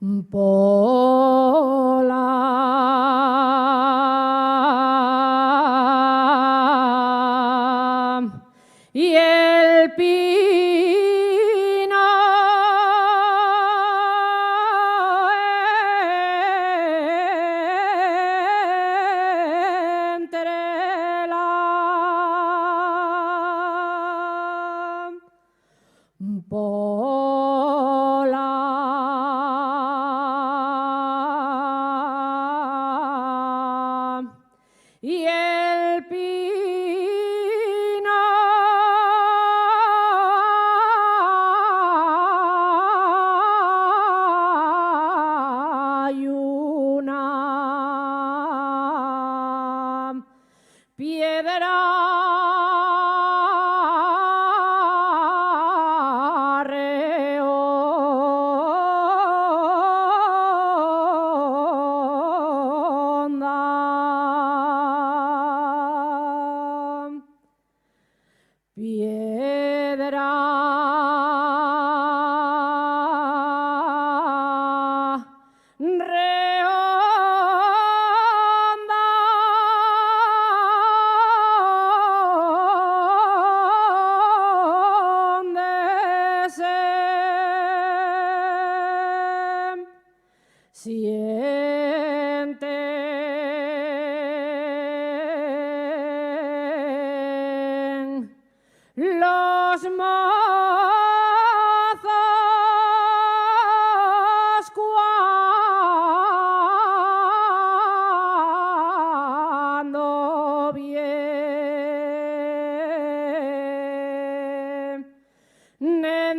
Pola y el pino entre la pola y el pino hay una piedra piedra redonda donde se sienten los mozos cuando vienen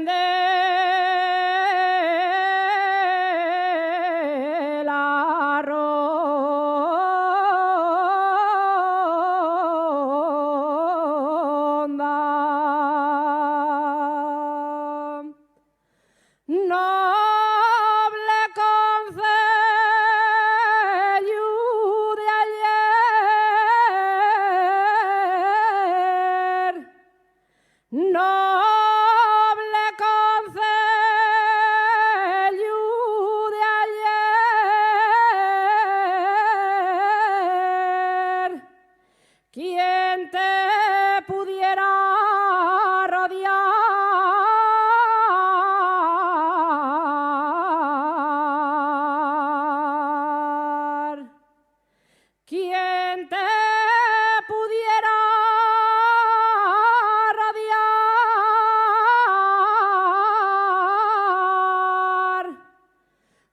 de la ronda. Noble concello de ayer, noble concello de ayer, ¿quién te pudiera rodear? ¿Quién te pudiera rodear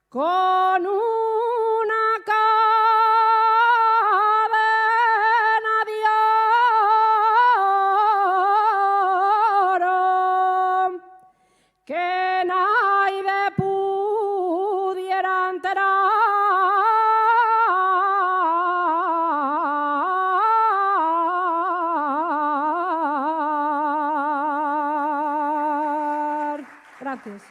con una cadena de oro que nadie pudiera enterar? Gracias.